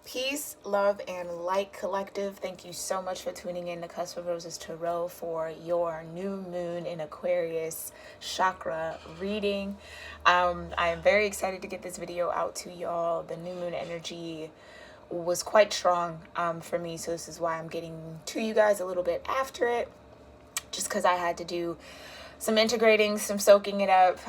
Peace, love, and light collective. Thank you so much for tuning in to Cusp of Roses Tarot for your new moon in Aquarius chakra reading. I am very excited to get this video out to y'all. The new moon energy was quite strong for me, so this is why I'm getting to you guys a little bit after it, just because I had to do some integrating, some soaking it up,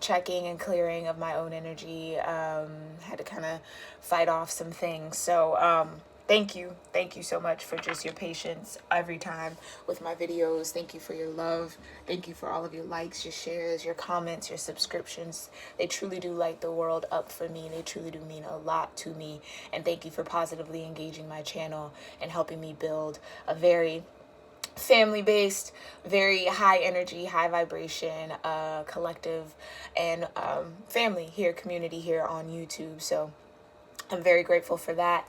checking and clearing of my own energy. Had to kind of fight off some things. So thank you so much for just your patience every time with my videos. Thank you for your love. Thank you for all of your likes, your shares, your comments, your subscriptions. They truly do light the world up for me. They truly do mean a lot to me. And thank you for positively engaging my channel and helping me build a very family-based, very high energy, high vibration collective and family here, community here on YouTube. So I'm very grateful for that.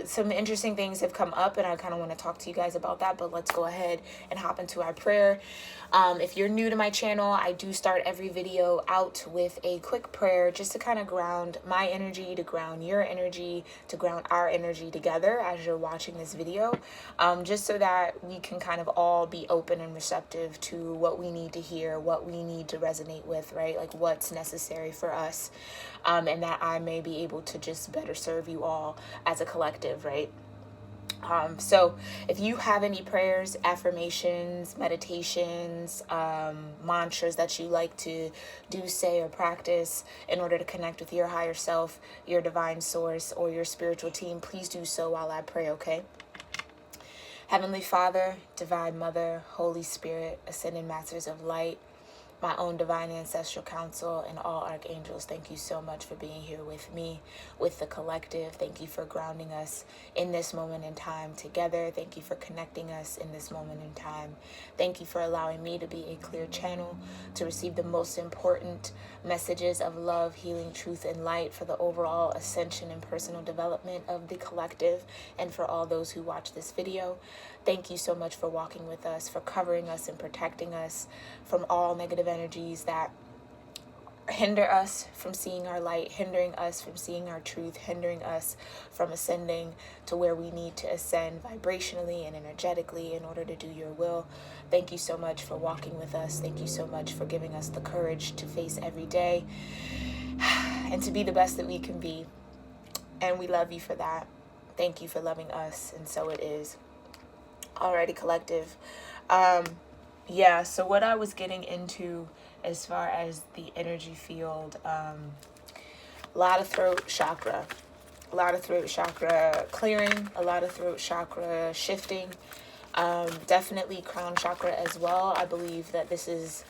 Some interesting things have come up and I kind of want to talk to you guys about that, but let's go ahead and hop into our prayer. If you're new to my channel, I do start every video out with a quick prayer just to kind of ground my energy, to ground your energy, to ground our energy together as you're watching this video, just so that we can kind of all be open and receptive to what we need to hear, what we need to resonate with, right? Like what's necessary for us, and that I may be able to just better serve you all as a collective, right? So if you have any prayers, affirmations, meditations, mantras that you like to do, say, or practice in order to connect with your higher self, your divine source, or your spiritual team, please do so while I pray, okay? Heavenly Father, Divine Mother, Holy Spirit, Ascended Masters of Light, my own divine ancestral council, and all archangels, thank you so much for being here with me, with the collective. Thank you for grounding us in this moment in time together. Thank you for connecting us in this moment in time. Thank you for allowing me to be a clear channel to receive the most important messages of love, healing, truth, and light for the overall ascension and personal development of the collective and for all those who watch this video. Thank you so much for walking with us, for covering us and protecting us from all negative energies that hinder us from seeing our light, hindering us from seeing our truth, hindering us from ascending to where we need to ascend vibrationally and energetically in order to do your will. Thank you so much for walking with us. Thank you so much for giving us the courage to face every day and to be the best that we can be. And we love you for that. Thank you for loving us, and so it is. Alrighty, collective. So what I was getting into as far as the energy field, a lot of throat chakra clearing, a lot of throat chakra shifting, definitely crown chakra as well. I believe that this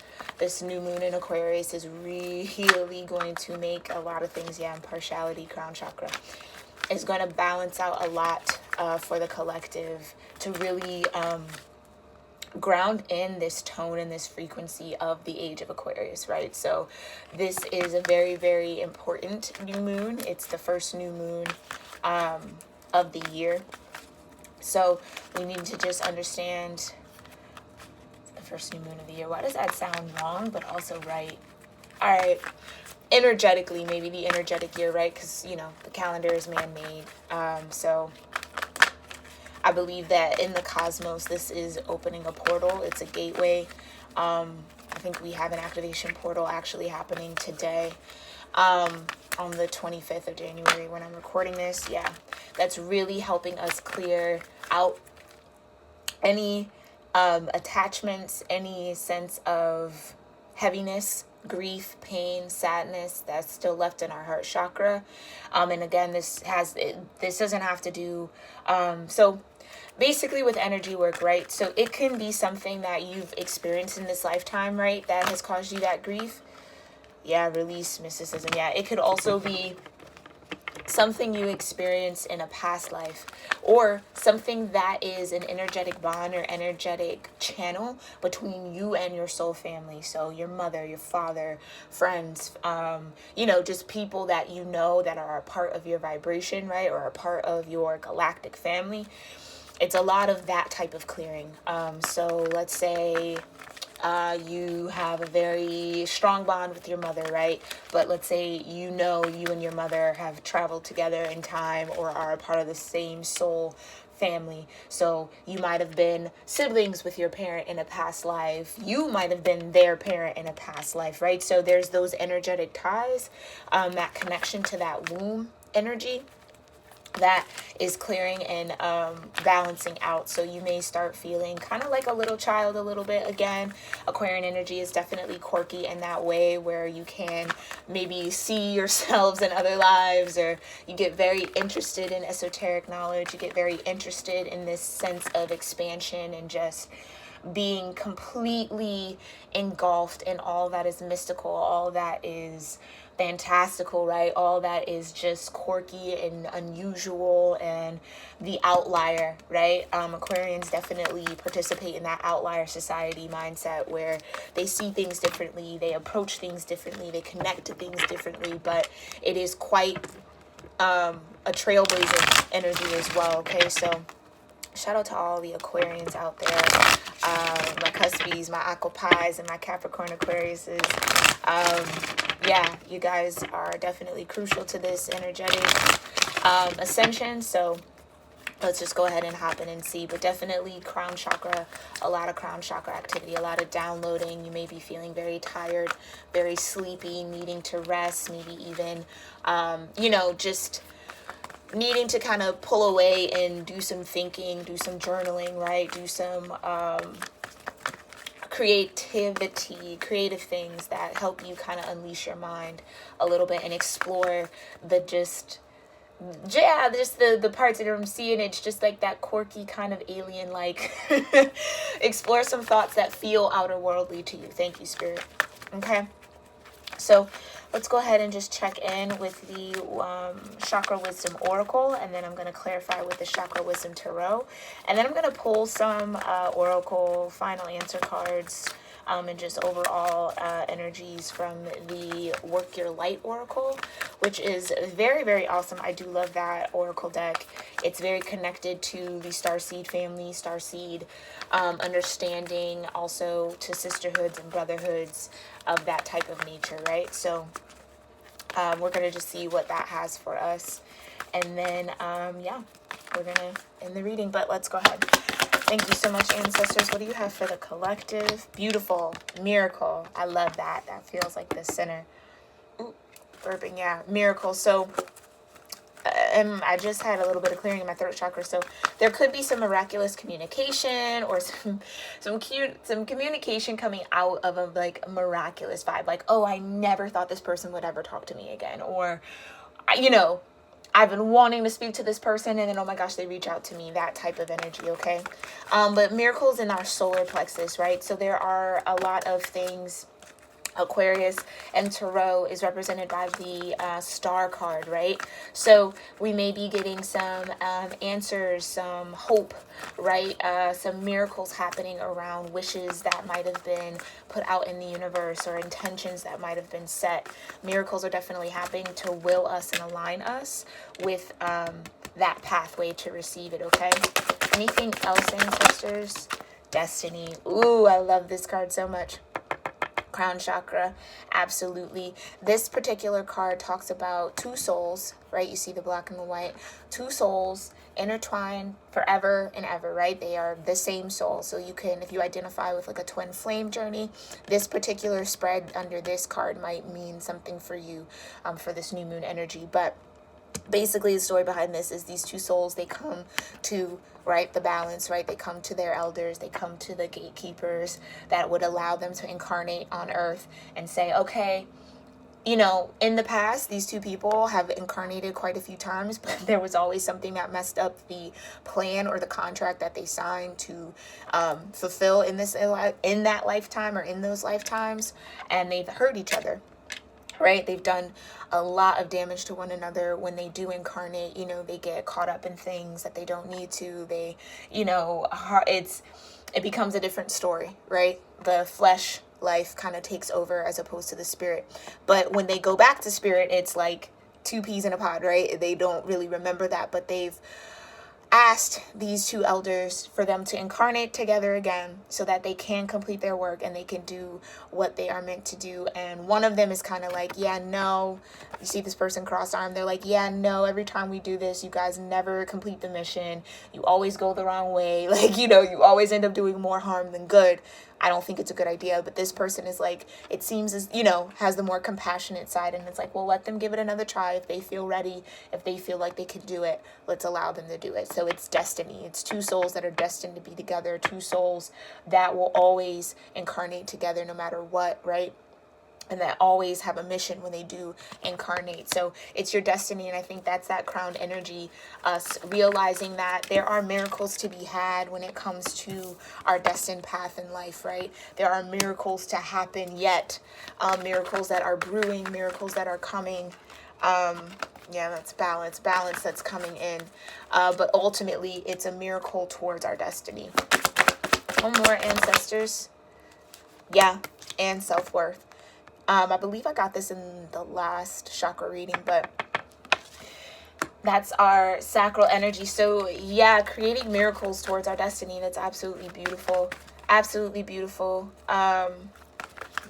new moon in Aquarius is really going to make a lot of things, impartiality, crown chakra is going to balance out a lot for the collective to really ground in this tone and this frequency of the age of Aquarius, right? So this is a very, very important new moon. It's the first new moon of the year. So we need to just understand the first new moon of the year. Why does that sound wrong, but also right? All right. Energetically, maybe the energetic year, right? Because, the calendar is man-made. So I believe that in the cosmos, this is opening a portal. It's a gateway. I think we have an activation portal actually happening today on the 25th of January when I'm recording this. Yeah, that's really helping us clear out any attachments, any sense of heaviness, grief, pain, sadness that's still left in our heart chakra. And again, this doesn't have to do so basically with energy work, right? So it can be something that you've experienced in this lifetime, right, that has caused you that grief. Release mysticism. It could also be something you experience in a past life, or something that is an energetic bond or energetic channel between you and your soul family. So your mother, your father, friends, just people that that are a part of your vibration, right, or a part of your galactic family. It's a lot of that type of clearing. So let's say You have a very strong bond with your mother, right? But let's say you and your mother have traveled together in time or are a part of the same soul family. So you might have been siblings with your parent in a past life. You might have been their parent in a past life, right? So there's those energetic ties, that connection to that womb energy that is clearing and balancing out. So you may start feeling kind of like a little child a little bit again. Aquarian energy is definitely quirky in that way, where you can maybe see yourselves in other lives, or you get very interested in esoteric knowledge. You get very interested in this sense of expansion and just being completely engulfed in all that is mystical, all that is fantastical, right? All that is just quirky and unusual and the outlier, right? Aquarians definitely participate in that outlier society mindset where they see things differently, they approach things differently, they connect to things differently, but it is quite a trailblazing energy as well, okay? So shout out to all the Aquarians out there, my Cuspies, my Aquapies, and my Capricorn Aquariuses. Yeah, you guys are definitely crucial to this energetic ascension. So let's just go ahead and hop in and see. But definitely crown chakra, a lot of crown chakra activity, a lot of downloading. You may be feeling very tired, very sleepy, needing to rest, maybe even, just needing to kind of pull away and do some thinking, do some journaling, right? Do some creative things that help you kind of unleash your mind a little bit and explore just the parts that I'm seeing. It's just like that quirky kind of alien, like explore some thoughts that feel outer worldly to you. Thank you, Spirit. Okay. So let's go ahead and just check in with the Chakra Wisdom Oracle, and then I'm going to clarify with the Chakra Wisdom Tarot, and then I'm going to pull some Oracle final answer cards and just overall energies from the Work Your Light Oracle, which is very, very awesome. I do love that Oracle deck. It's very connected to the Starseed family, Starseed understanding, also to sisterhoods and brotherhoods of that type of nature, right? So we're going to just see what that has for us. And then, we're going to end the reading, but let's go ahead. Thank you so much, ancestors. What do you have for the collective? Beautiful. Miracle. I love that. That feels like the center. Ooh, burping. Yeah. Miracle. So I just had a little bit of clearing in my throat chakra, so there could be some miraculous communication or some communication coming out of a like miraculous vibe, like, oh, I never thought this person would ever talk to me again, or I've been wanting to speak to this person, and then, oh my gosh, they reach out to me, that type of energy, okay? But miracles in our solar plexus, right? So there are a lot of things. Aquarius and Tarot is represented by the star card, right? So we may be getting some answers, some hope, right? Some miracles happening around wishes that might have been put out in the universe or intentions that might have been set. Miracles are definitely happening to will us and align us with that pathway to receive it, okay? Anything else, ancestors? Destiny. Ooh, I love this card so much. Crown chakra, absolutely. This particular card talks about two souls, right? You see the black and the white. Two souls intertwined forever and ever, right? They are the same soul. So you can, if you identify with like a twin flame journey, this particular spread under this card might mean something for you for this new moon energy. But basically the story behind this is these two souls, they come to right the balance, right? They come to their elders, they come to the gatekeepers that would allow them to incarnate on earth and say, okay, in the past, these two people have incarnated quite a few times, but there was always something that messed up the plan or the contract that they signed to fulfill in that lifetime or in those lifetimes, and they've hurt each other. Right? They've done a lot of damage to one another. When they do incarnate, they get caught up in things that they don't need to. They, it becomes a different story, right? The flesh life kind of takes over as opposed to the spirit. But when they go back to spirit, it's like two peas in a pod, right? They don't really remember that, but they've asked these two elders for them to incarnate together again so that they can complete their work and they can do what they are meant to do. And one of them is kind of like, yeah, no. You see this person crossed arm, they're like, yeah, no, every time we do this, you guys never complete the mission. You always go the wrong way. Like, you know, you always end up doing more harm than good. I don't think it's a good idea. But this person is like, it seems as, you know, has the more compassionate side. And it's like, well, let them give it another try. If they feel ready, if they feel like they can do it, let's allow them to do it. So it's destiny. It's two souls that are destined to be together. Two souls that will always incarnate together no matter what, right? And that always have a mission when they do incarnate. So it's your destiny. And I think that's that crowned energy, us realizing that there are miracles to be had when it comes to our destined path in life, right? There are miracles to happen yet, miracles that are brewing, miracles that are coming. Yeah, that's balance that's coming in. But ultimately, it's a miracle towards our destiny. One more, ancestors. Yeah, and self-worth. I believe I got this in the last chakra reading, but that's our sacral energy. So yeah, creating miracles towards our destiny. That's absolutely beautiful. Absolutely beautiful.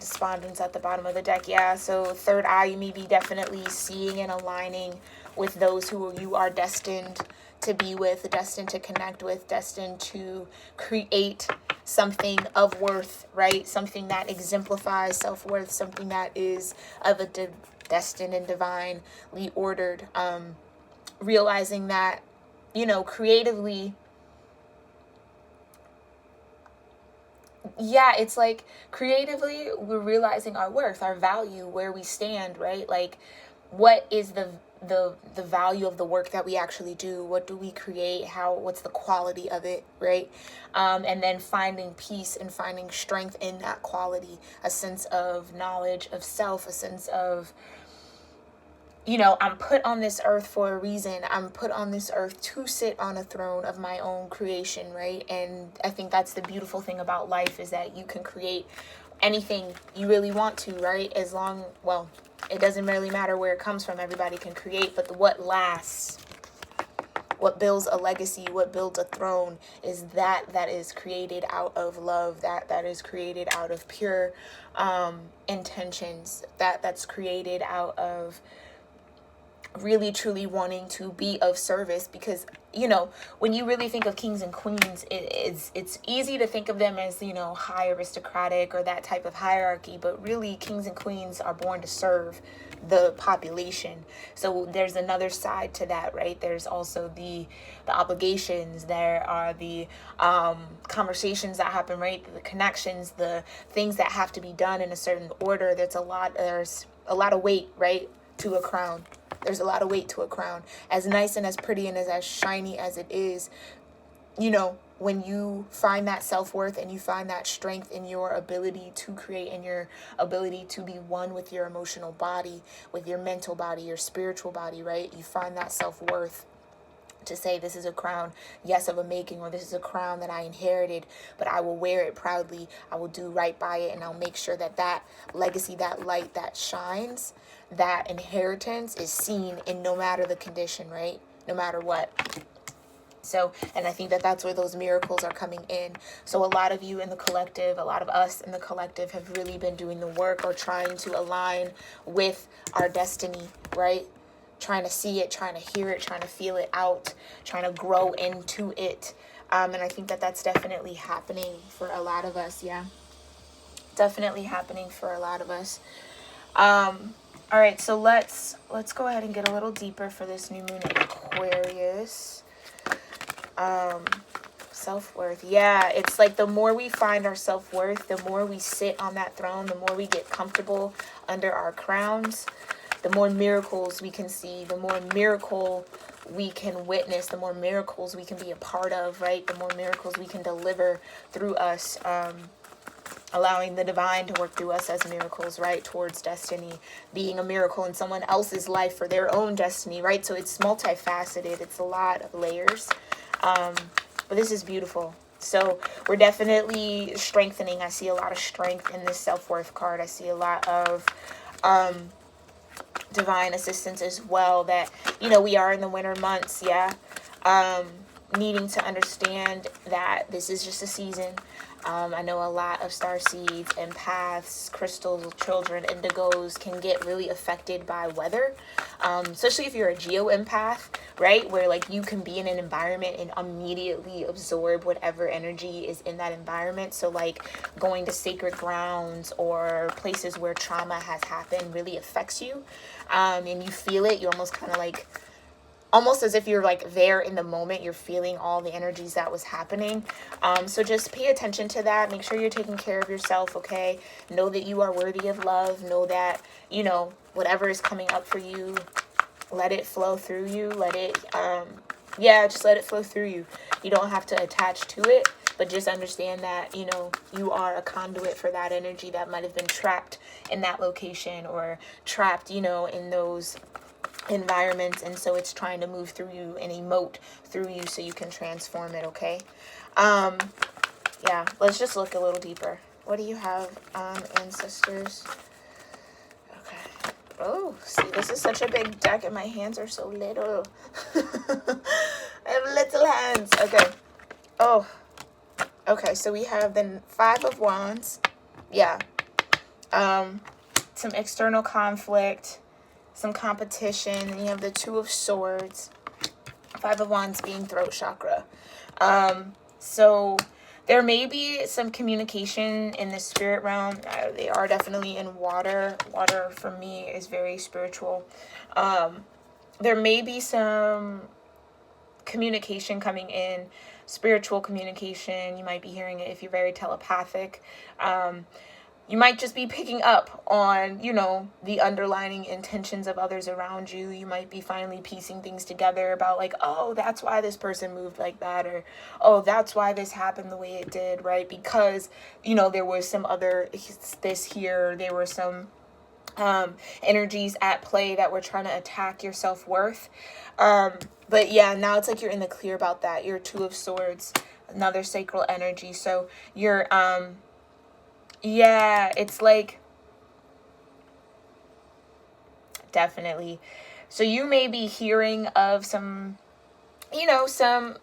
Despondence at the bottom of the deck. Yeah, so third eye, you may be definitely seeing and aligning with those who you are destined to be with, destined to connect with, destined to create something of worth, right? Something that exemplifies self-worth, something that is of a destined and divinely ordered. Realizing that, you know, creatively, yeah, it's like creatively we're realizing our worth, our value, where we stand, right? Like, what is the value of the work that we actually do? What do we create? What's the quality of it, right? And then finding peace and finding strength in that quality, a sense of knowledge of self, a sense of, you know, I'm put on this earth for a reason. I'm put on this earth to sit on a throne of my own creation, right? And I think that's the beautiful thing about life, is that you can create anything you really want to, right? As long, well, it doesn't really matter where it comes from. Everybody can create, but what lasts, what builds a legacy, what builds a throne is that is created out of love, that is created out of pure intentions, that's created out of really truly wanting to be of service. Because, you know, when you really think of kings and queens, it's easy to think of them as, you know, high aristocratic or that type of hierarchy, but really kings and queens are born to serve the population. So there's another side to that, right? There's also the obligations, there are the conversations that happen, right? The connections, the things that have to be done in a certain order. There's a lot of weight, right, to a crown. There's a lot of weight to a crown. As nice and as pretty and as shiny as it is, you know, when you find that self-worth and you find that strength in your ability to create and your ability to be one with your emotional body, with your mental body, your spiritual body, right? You find that self-worth to say, this is a crown, yes, of a making, or this is a crown that I inherited, but I will wear it proudly. I will do right by it, and I'll make sure that legacy, that light that shines, that inheritance is seen in no matter the condition, right? No matter what. So, and I think that's where those miracles are coming in. So a lot of you in the collective, a lot of us in the collective have really been doing the work or trying to align with our destiny, right? Trying to see it, trying to hear it, trying to feel it out, trying to grow into it. And I think that's definitely happening for a lot of us. Yeah, definitely happening for a lot of us. All right, so let's go ahead and get a little deeper for this new moon in Aquarius. Self-worth. Yeah, it's like the more we find our self-worth, the more we sit on that throne, the more we get comfortable under our crowns, the more miracles we can see, the more miracle we can witness, the more miracles we can be a part of, right? The more miracles we can deliver through us, allowing the divine to work through us as miracles, right? Towards destiny, being a miracle in someone else's life for their own destiny, right? So it's multifaceted. It's a lot of layers. But this is beautiful. So we're definitely strengthening. I see a lot of strength in this self-worth card. I see a lot of divine assistance as well, that, you know, we are in the winter months. Yeah. needing to understand that this is just a season. I know a lot of starseeds, empaths, crystals, children, indigos can get really affected by weather, especially if you're a geo-empath, right? Where like you can be in an environment and immediately absorb whatever energy is in that environment. So like going to sacred grounds or places where trauma has happened really affects you, and you feel it. You almost kind of like, almost as if you're like there in the moment, you're feeling all the energies that was happening. So just pay attention to that. Make sure you're taking care of yourself, okay? Know that you are worthy of love. Know that, you know, whatever is coming up for you, let it flow through you. Let it, just let it flow through you. You don't have to attach to it, but just understand that, you know, you are a conduit for that energy that might have been trapped in that location or trapped, you know, in those environments, and so it's trying to move through you and emote through you so you can transform it, okay? Yeah, let's just look a little deeper. What do you have, ancestors? Okay. Oh, see, this is such a big deck and my hands are so little. I have little hands. Okay. Oh, okay, so we have the 5 of Wands. Yeah. Some external conflict, some competition, and you have the 2 of Swords, 5 of Wands being throat chakra. So there may be some communication in the spirit realm. They are definitely in water. Water for me is very spiritual. There may be some communication coming in, spiritual communication. You might be hearing it if you're very telepathic. You might just be picking up on, you know, the underlying intentions of others around you. You might be finally piecing things together about like, oh, that's why this person moved like that, or, oh, that's why this happened the way it did, right? Because, you know, there was some other, this here, there were some energies at play that were trying to attack your self-worth. But yeah, now it's like you're in the clear about that. You're 2 of Swords, another sacral energy. So you're, yeah, it's like, definitely. So you may be hearing of some, you know, some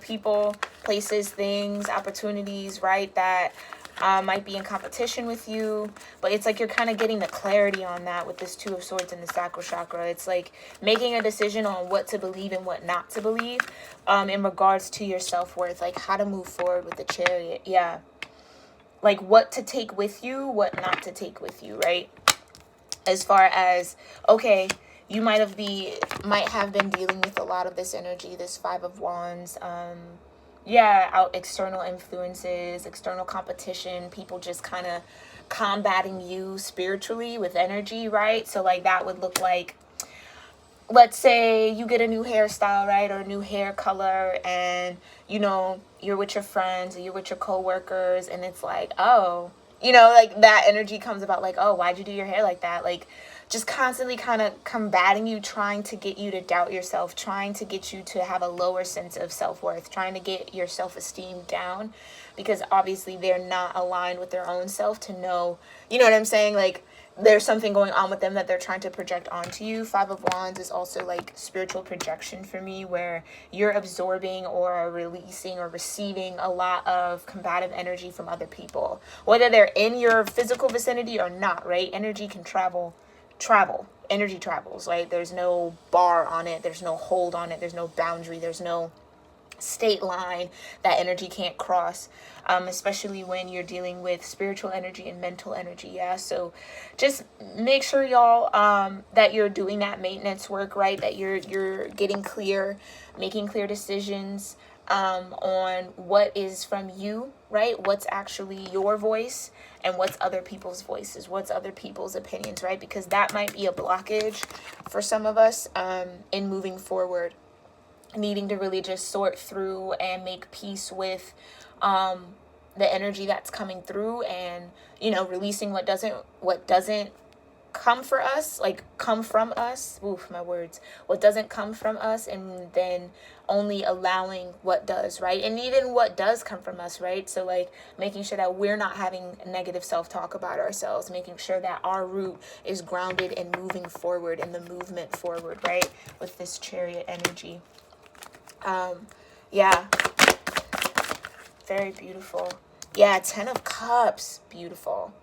people, places, things, opportunities, right, that might be in competition with you. But it's like you're kind of getting the clarity on that with this 2 of Swords and the sacral chakra. It's like making a decision on what to believe and what not to believe in regards to your self-worth, like how to move forward with the Chariot. Yeah. Like what to take with you, what not to take with you, right? As far as, okay, you might have been dealing with a lot of this energy, this 5 of Wands, out external influences, external competition, people just kind of combating you spiritually with energy, right? So like that would look like, let's say you get a new hairstyle, right, or a new hair color, and, you know, you're with your friends, or you're with your coworkers, and it's like, oh, you know, like that energy comes about like, oh, why'd you do your hair like that? Like just constantly kind of combating you, trying to get you to doubt yourself, trying to get you to have a lower sense of self-worth, trying to get your self-esteem down, because obviously they're not aligned with their own self to know, you know what I'm saying? Like, there's something going on with them that they're trying to project onto you. 5 of Wands is also like spiritual projection for me, where you're absorbing or releasing or receiving a lot of combative energy from other people, whether they're in your physical vicinity or not, right? Energy can travel. Energy travels, right? There's no bar on it. There's no hold on it. There's no boundary. There's no state line that energy can't cross, especially when you're dealing with spiritual energy and mental energy. Yeah, so just make sure, y'all, that you're doing that maintenance work, right? That you're getting clear, making clear decisions on what is from you, right? What's actually your voice and what's other people's voices, what's other people's opinions, right? Because that might be a blockage for some of us in moving forward, needing to really just sort through and make peace with the energy that's coming through, and, you know, releasing what doesn't come for us, like come from us. Oof, my words. What doesn't come from us, and then only allowing what does, right? And even what does come from us, right? So like making sure that we're not having negative self-talk about ourselves, making sure that our root is grounded and moving forward in the movement forward, right? With this Chariot energy. Yeah. Very beautiful. Yeah, 10 of Cups. Beautiful.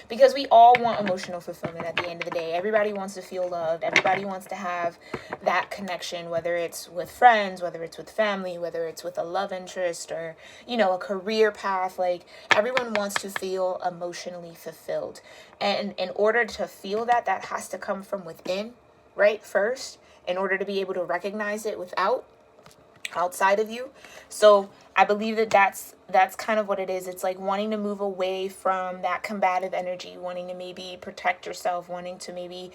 Because we all want emotional fulfillment at the end of the day. Everybody wants to feel loved. Everybody wants to have that connection, whether it's with friends, whether it's with family, whether it's with a love interest or, you know, a career path. Like, everyone wants to feel emotionally fulfilled. And in order to feel that, that has to come from within, right? First, in order to be able to recognize it outside of you. So I believe that that's kind of what it is. It's like wanting to move away from that combative energy, wanting to maybe protect yourself, wanting to maybe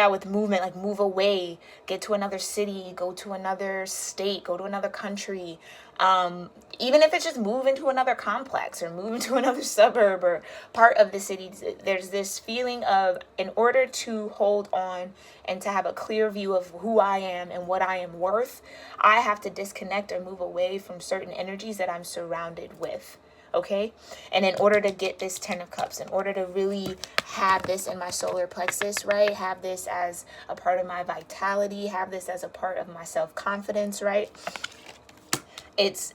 with movement, like move away, get to another city, go to another state, go to another country. Even if it's just move into another complex or move into another suburb or part of the city, there's this feeling of, in order to hold on and to have a clear view of who I am and what I am worth, I have to disconnect or move away from certain energies that I'm surrounded with. Okay. And in order to get this 10 of Cups, in order to really have this in my solar plexus, right? Have this as a part of my vitality, have this as a part of my self-confidence, right? There's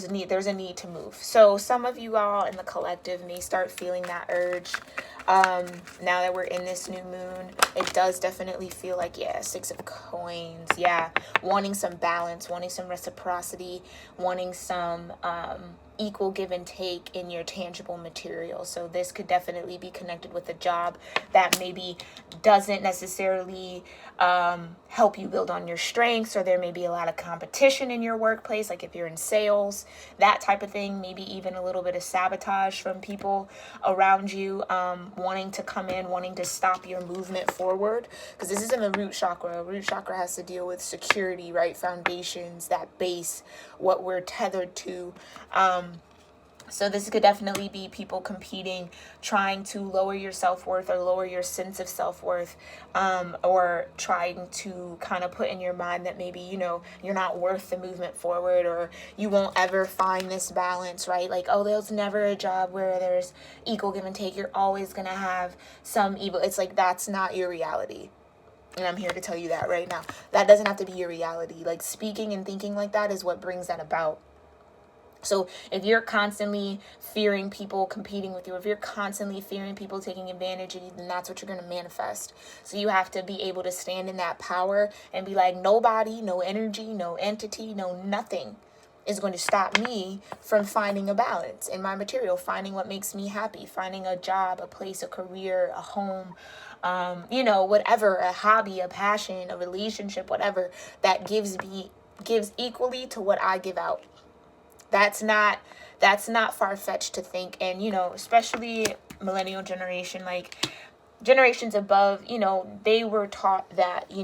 a need to move. So some of you all in the collective may start feeling that urge. Now that we're in this new moon, it does definitely feel like, 6 of Coins. Yeah. Wanting some balance, wanting some reciprocity, wanting some, equal give and take in your tangible material. So this could definitely be connected with a job that maybe doesn't necessarily help you build on your strengths, or there may be a lot of competition in your workplace, like if you're in sales, that type of thing. Maybe even a little bit of sabotage from people around you, wanting to come in, wanting to stop your movement forward, because this is in the root chakra. Root chakra has to deal with security, right? Foundations, that base, what we're tethered to. So this could definitely be people competing, trying to lower your self-worth or lower your sense of self-worth, or trying to kind of put in your mind that maybe, you're not worth the movement forward, or you won't ever find this balance, right? Like, oh, there's never a job where there's equal give and take. You're always going to have some evil. It's like, that's not your reality. And I'm here to tell you that right now. That doesn't have to be your reality. Like, speaking and thinking like that is what brings that about. So if you're constantly fearing people competing with you, if you're constantly fearing people taking advantage of you, then that's what you're going to manifest. So you have to be able to stand in that power and be like, nobody, no energy, no entity, no nothing is going to stop me from finding a balance in my material, finding what makes me happy, finding a job, a place, a career, a home, whatever, a hobby, a passion, a relationship, whatever, that gives equally to what I give out. That's not far-fetched to think. And, especially millennial generation, like generations above, they were taught that, you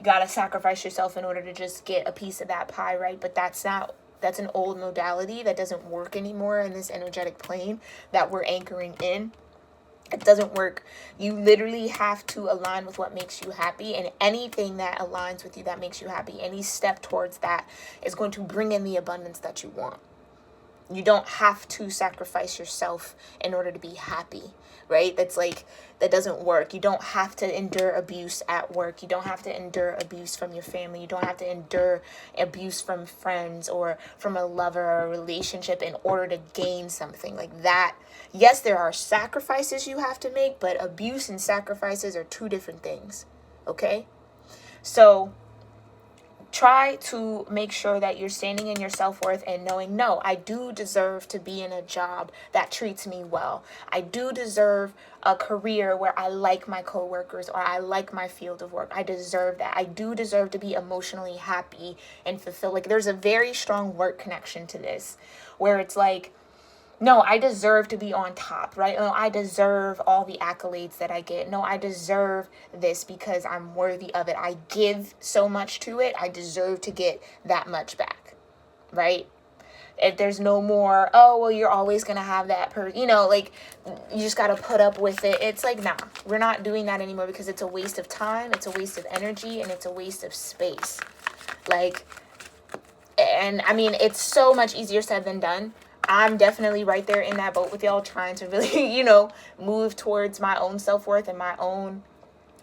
gotta sacrifice yourself in order to just get a piece of that pie, right? But that's an old modality that doesn't work anymore in this energetic plane that we're anchoring in. It doesn't work. You literally have to align with what makes you happy, and anything that aligns with you that makes you happy, any step towards that is going to bring in the abundance that you want. You don't have to sacrifice yourself in order to be happy, right? That doesn't work. You don't have to endure abuse at work. You don't have to endure abuse from your family. You don't have to endure abuse from friends or from a lover or a relationship in order to gain something like that. Yes, there are sacrifices you have to make, but abuse and sacrifices are two different things, okay? So try to make sure that you're standing in your self-worth and knowing, no, I do deserve to be in a job that treats me well. I do deserve a career where I like my coworkers or I like my field of work. I deserve that. I do deserve to be emotionally happy and fulfilled. Like, there's a very strong work connection to this, where it's like, no, I deserve to be on top, right? No, I deserve all the accolades that I get. No, I deserve this because I'm worthy of it. I give so much to it. I deserve to get that much back, right? If there's no more, oh, well, you're always going to have that you just got to put up with it. It's like, nah, we're not doing that anymore, because it's a waste of time. It's a waste of energy, and it's a waste of space. And I mean, it's so much easier said than done. I'm definitely right there in that boat with y'all, trying to really, move towards my own self-worth and my own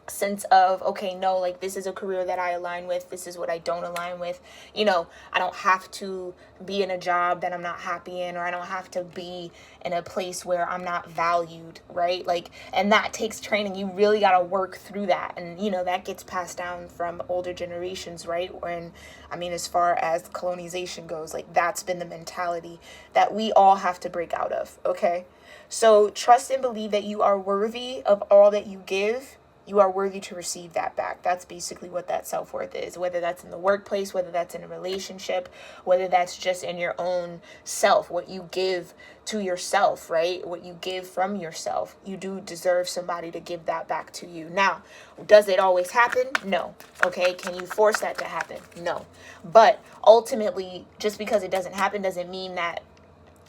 sense of, okay, no, like this is a career that I align with, this is what I don't align with. You know, I don't have to be in a job that I'm not happy in, or I don't have to be in a place where I'm not valued, right? Like, and that takes training. You really got to work through that. And, you know, that gets passed down from older generations, right? When, I mean, as far as colonization goes, like that's been the mentality that we all have to break out of, okay? So trust and believe that you are worthy of all that you give. You are worthy to receive that back. That's basically what that self-worth is, whether that's in the workplace, whether that's in a relationship, whether that's just in your own self, what you give to yourself, right? What you give from yourself. You do deserve somebody to give that back to you. Now, does it always happen? No. Okay. Can you force that to happen? No. But ultimately, just because it doesn't happen doesn't mean that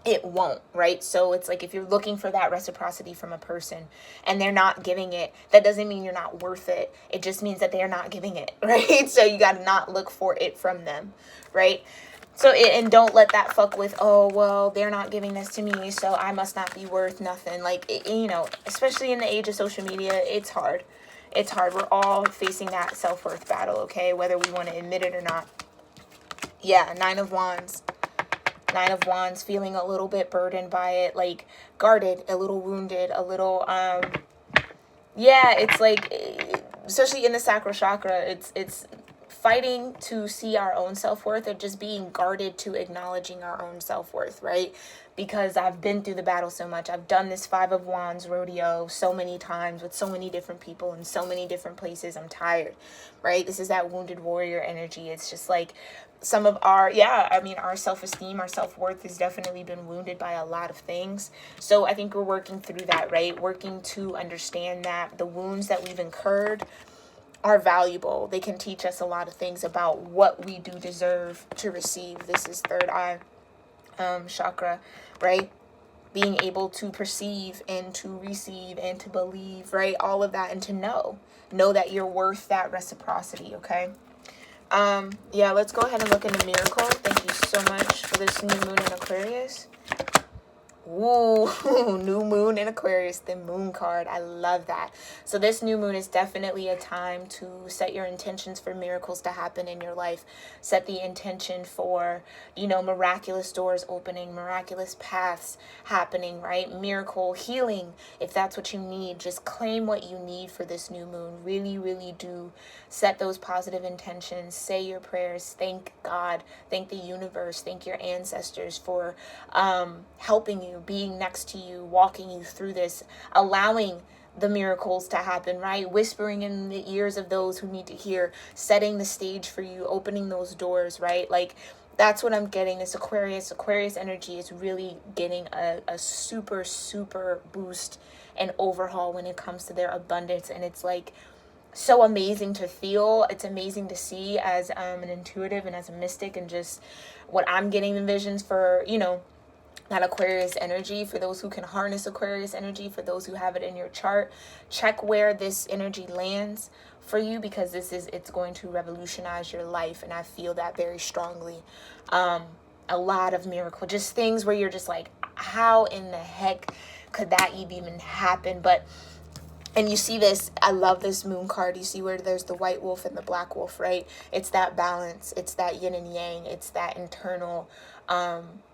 it won't, right? So it's like if you're looking for that reciprocity from a person and they're not giving it, that doesn't mean you're not worth it. It just means that they're not giving it, right? So you got to not look for it from them, right? So, and don't let that fuck with, oh, well, they're not giving this to me, so I must not be worth nothing. Like, you know, especially in the age of social media, it's hard. It's hard. We're all facing that self-worth battle, okay? Whether we want to admit it or not. Yeah, Nine of Wands. Nine of Wands, feeling a little bit burdened by it, like guarded, a little wounded, a little, yeah, it's like, especially in the sacral chakra, it's fighting to see our own self-worth, or just being guarded to acknowledging our own self-worth, right? Because I've been through the battle so much. I've done this Five of Wands rodeo so many times with so many different people in so many different places. I'm tired, right? This is that wounded warrior energy. It's just like some of our, yeah, I mean, our self-esteem, our self-worth has definitely been wounded by a lot of things. So I think we're working through that, right? Working to understand that the wounds that we've incurred are valuable. They can teach us a lot of things about what we do deserve to receive. This is third eye chakra, right? Being able to perceive and to receive and to believe, right? All of that, and to know that you're worth that reciprocity, okay? Yeah, let's go ahead and look into miracle. Thank you so much for this new moon in Aquarius. Ooh, new moon in Aquarius, the moon card. I love that. So this new moon is definitely a time to set your intentions for miracles to happen in your life. Set the intention for, you know, miraculous doors opening, miraculous paths happening, right? Miracle healing, if that's what you need. Just claim what you need for this new moon. Really, really do set those positive intentions. Say your prayers. Thank God. Thank the universe. Thank your ancestors for helping you, being next to you, walking you through this, allowing the miracles to happen, right? Whispering in the ears of those who need to hear, setting the stage for you, opening those doors, right? Like, that's what I'm getting. This Aquarius energy is really getting a super, super boost and overhaul when it comes to their abundance. And it's like so amazing to feel. It's amazing to see as an intuitive and as a mystic, and just what I'm getting the visions for, you know, that Aquarius energy. For those who can harness Aquarius energy, for those who have it in your chart, check where this energy lands for you, because it's going to revolutionize your life. And I feel that very strongly. A lot of miracle, just things where you're just like, how in the heck could that even happen? But, and you see this, I love this moon card. You see where there's the white wolf and the black wolf, right? It's that balance. It's that yin and yang. It's that internal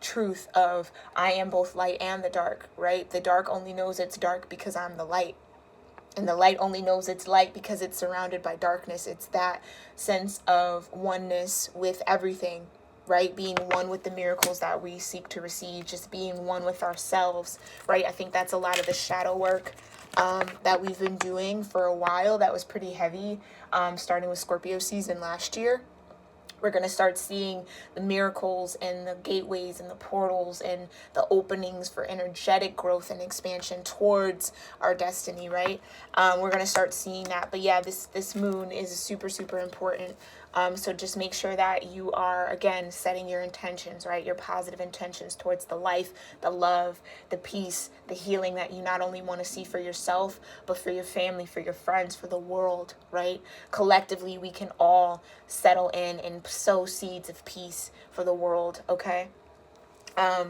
truth of, I am both light and the dark, right? The dark only knows it's dark because I'm the light. And the light only knows it's light because it's surrounded by darkness. It's that sense of oneness with everything, right? Being one with the miracles that we seek to receive, just being one with ourselves, right? I think that's a lot of the shadow work that we've been doing for a while. That was pretty heavy, starting with Scorpio season last year. We're going to start seeing the miracles and the gateways and the portals and the openings for energetic growth and expansion towards our destiny, right? We're going to start seeing that. But yeah, this moon is super, super important. So just make sure that you are, again, setting your intentions, right? Your positive intentions towards the life, the love, the peace, the healing that you not only want to see for yourself, but for your family, for your friends, for the world, right? Collectively, we can all settle in and sow seeds of peace for the world, okay?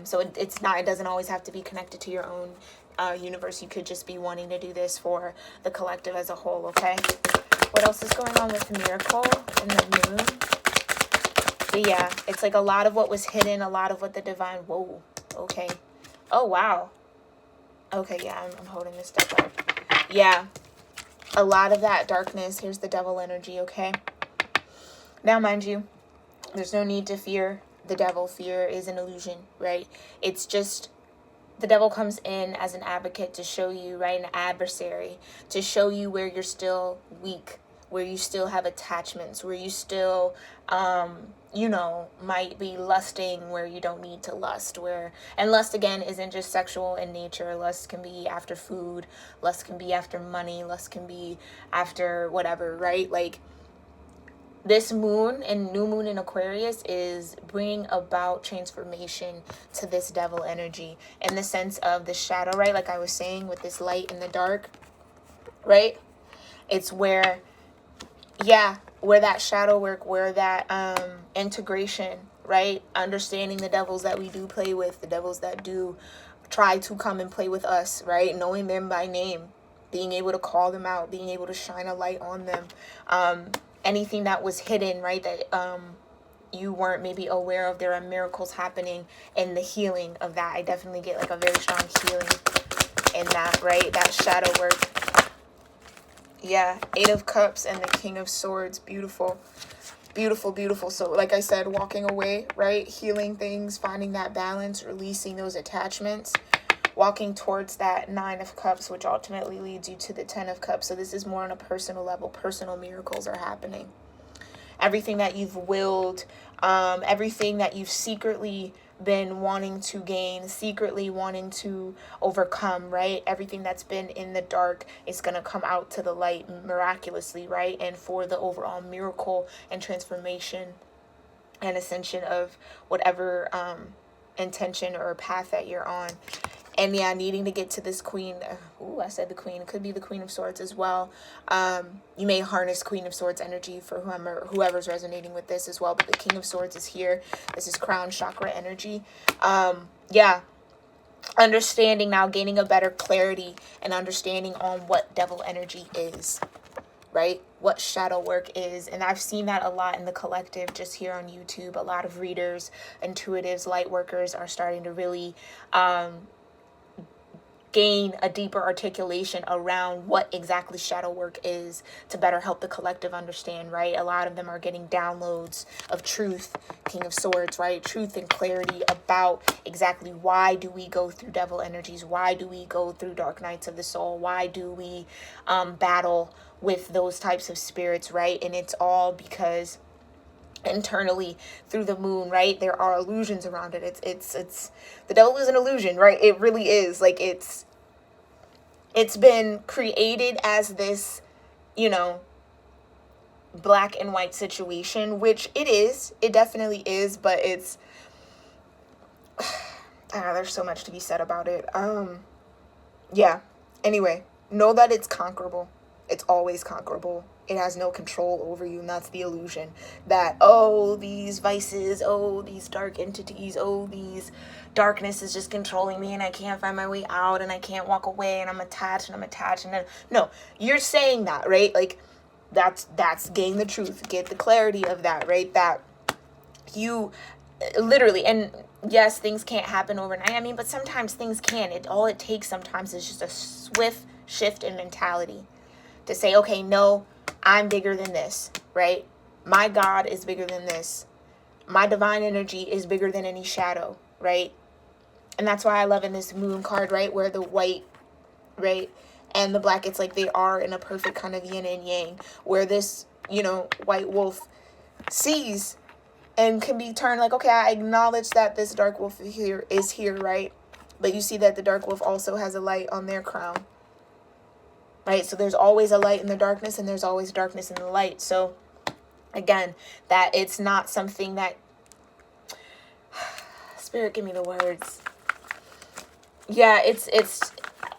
So it doesn't always have to be connected to your own universe, you could just be wanting to do this for the collective as a whole, okay? What else is going on with miracle and the moon? But yeah, it's like a lot of what was hidden, a lot of what the divine, whoa, okay. Oh, wow. Okay, yeah, I'm holding this stuff up. Yeah, a lot of that darkness. Here's the devil energy, okay? Now, mind you, there's no need to fear the devil. Fear is an illusion, right? It's just the devil comes in as an advocate to show you, right, an adversary, to show you where you're still weak, where you still have attachments, where you still, you know, might be lusting where you don't need to lust. And lust, again, isn't just sexual in nature. Lust can be after food, lust can be after money, lust can be after whatever, right? Like, this moon and new moon in Aquarius is bringing about transformation to this devil energy in the sense of the shadow, right? Like I was saying with this light and the dark, right? It's where, yeah, where that shadow work, where that integration, right? Understanding the devils that we do play with, the devils that do try to come and play with us, right? Knowing them by name, being able to call them out, being able to shine a light on them. Anything that was hidden, right, that you weren't maybe aware of, there are miracles happening in the healing of that. I definitely get like a very strong healing in that, right? That shadow work. Yeah, 8 of Cups and the King of Swords. Beautiful, beautiful, beautiful. So like I said, walking away, right? Healing things, finding that balance, releasing those attachments, walking towards that 9 of Cups, which ultimately leads you to the 10 of Cups. So this is more on a personal level. Personal miracles are happening. Everything that you've willed, everything that you've secretly been wanting to gain, secretly wanting to overcome, right? Everything that's been in the dark is going to come out to the light miraculously, right? And for the overall miracle and transformation and ascension of whatever intention or path that you're on. And yeah, needing to get to this queen. Ooh, I said the queen. It could be the Queen of Swords as well. You may harness Queen of Swords energy for whoever's resonating with this as well. But the King of Swords is here. This is crown chakra energy. Yeah. Understanding now, gaining a better clarity and understanding on what devil energy is, right? What shadow work is. And I've seen that a lot in the collective just here on YouTube. A lot of readers, intuitives, light workers are starting to really gain a deeper articulation around what exactly shadow work is to better help the collective understand, right? A lot of them are getting downloads of truth, King of Swords, right? Truth and clarity about exactly why do we go through devil energies? Why do we go through dark nights of the soul? Why do we battle with those types of spirits, right? And it's all because internally through the moon, right, there are illusions around it. It's the devil is an illusion, right? It really is. Like it's been created as this, you know, black and white situation, which it definitely is, but it's there's so much to be said about it. Yeah, anyway, know that it's conquerable. It's always conquerable. It has no control over you, and that's the illusion that, oh, these vices, oh, these dark entities, oh, these darkness is just controlling me and I can't find my way out and I can't walk away and I'm attached and then, no, you're saying that, right? Like that's gain the truth, get the clarity of that, right? That you literally, and yes, things can't happen overnight. I mean, but sometimes things can. All it takes sometimes is just a swift shift in mentality to say, okay, no, I'm bigger than this, right? My God is bigger than this. My divine energy is bigger than any shadow, right? And that's why I love in this moon card, right, where the white, right, and the black, it's like they are in a perfect kind of yin and yang, where this, you know, white wolf sees and can be turned like, okay, I acknowledge that this dark wolf is here, right? But you see that the dark wolf also has a light on their crown. Right, so there's always a light in the darkness and there's always darkness in the light. So again, that it's not something that Spirit, give me the words. Yeah, it's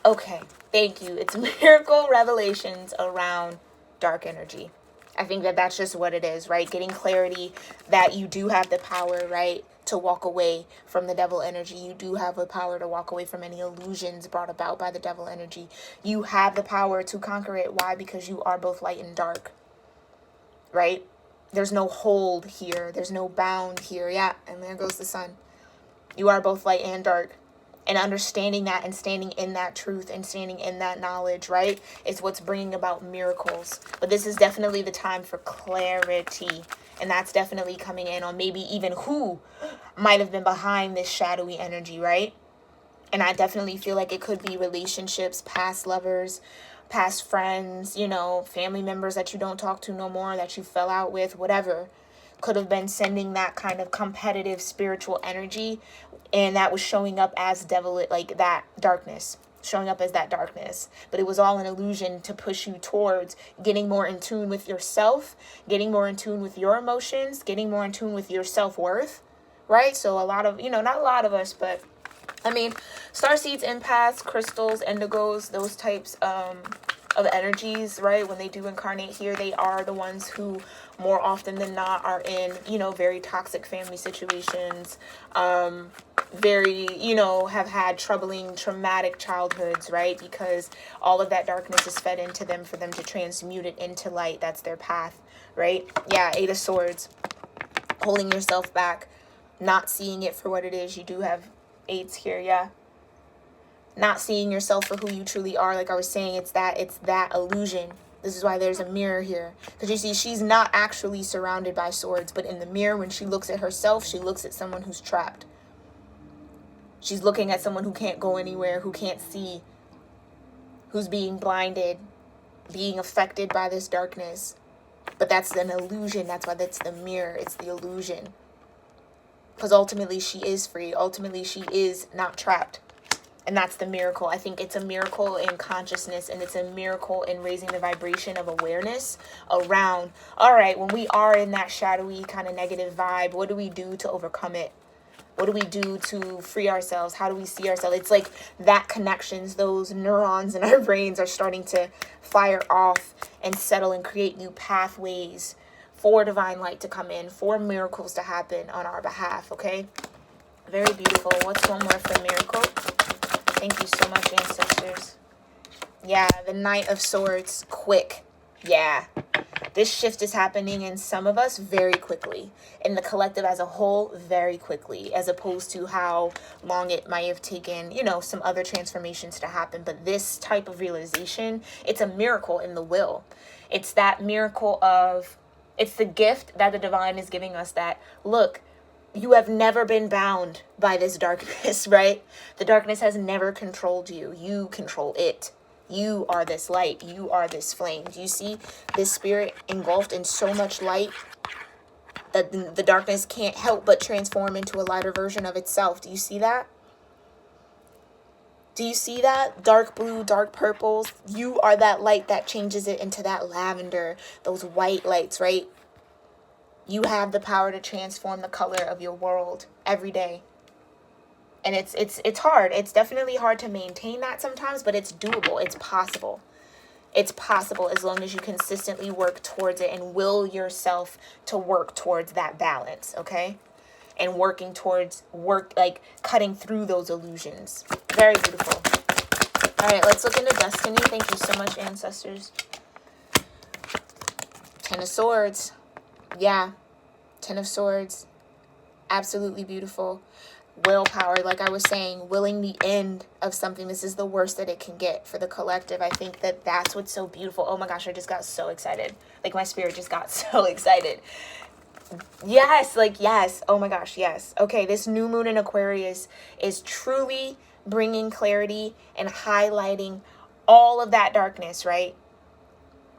okay. Thank you. It's miracle revelations around dark energy. I think that that's just what it is, right? Getting clarity that you do have the power, right, to walk away from the devil energy. You do have the power to walk away from any illusions brought about by the devil energy. You have the power to conquer it. Why? Because you are both light and dark, right? There's no hold here. There's no bound here. Yeah, and there goes the sun. You are both light and dark. And understanding that and standing in that truth and standing in that knowledge, right, is what's bringing about miracles. But this is definitely the time for clarity. And that's definitely coming in on maybe even who might have been behind this shadowy energy, right? And I definitely feel like it could be relationships, past lovers, past friends, you know, family members that you don't talk to no more, that you fell out with, whatever. Could have been sending that kind of competitive spiritual energy, and that was showing up as devil, like that darkness, showing up as that darkness. But it was all an illusion to push you towards getting more in tune with yourself, getting more in tune with your emotions, getting more in tune with your self-worth, right? So a lot of, you know, not a lot of us, but I mean, starseeds, empaths, crystals, indigos, those types of energies, right? When they do incarnate here, they are the ones who more often than not are in, you know, very toxic family situations, very, you know, have had troubling, traumatic childhoods, right? Because all of that darkness is fed into them for them to transmute it into light. That's their path, right? Yeah, 8 of Swords, holding yourself back, not seeing it for what it is. You do have 8s here, yeah. Not seeing yourself for who you truly are. Like I was saying, it's that illusion. This is why there's a mirror here. Because you see, she's not actually surrounded by swords, but in the mirror, when she looks at herself, she looks at someone who's trapped. She's looking at someone who can't go anywhere, who can't see, who's being blinded, being affected by this darkness. But that's an illusion. That's why that's the mirror. It's the illusion. Because ultimately, she is free. Ultimately, she is not trapped. And that's the miracle. I think it's a miracle in consciousness, and it's a miracle in raising the vibration of awareness around, all right, when we are in that shadowy kind of negative vibe, what do we do to overcome it? What do we do to free ourselves? How do we see ourselves? It's like that connections, those neurons in our brains are starting to fire off and settle and create new pathways for divine light to come in, for miracles to happen on our behalf, okay? Very beautiful. What's one more for miracle? Thank you so much, ancestors. Yeah, the Knight of Swords, quick. Yeah. This shift is happening in some of us very quickly. In the collective as a whole, very quickly. As opposed to how long it might have taken, you know, some other transformations to happen. But this type of realization, it's a miracle in the will. It's that miracle of, it's the gift that the divine is giving us that, look, you have never been bound by this darkness, right? The darkness has never controlled you. You control it. You are this light. You are this flame. Do you see this spirit engulfed in so much light that the darkness can't help but transform into a lighter version of itself? Do you see that? Do you see that? Dark blue, dark purples. You are that light that changes it into that lavender, those white lights, right? You have the power to transform the color of your world every day. And it's hard. It's definitely hard to maintain that sometimes, but it's doable. It's possible. It's possible as long as you consistently work towards it and will yourself to work towards that balance, okay? And working towards like cutting through those illusions. Very beautiful. All right, let's look into destiny. Thank you so much, ancestors. 10 of Swords. Yeah, 10 of Swords, absolutely beautiful. Willpower, like I was saying, willing the end of something. This is the worst that it can get for the collective. I think that that's what's so beautiful. Oh my gosh, I just got so excited. Like my spirit just got so excited. Yes, like yes. Oh my gosh, yes. Okay, this new moon in Aquarius is truly bringing clarity and highlighting all of that darkness, right?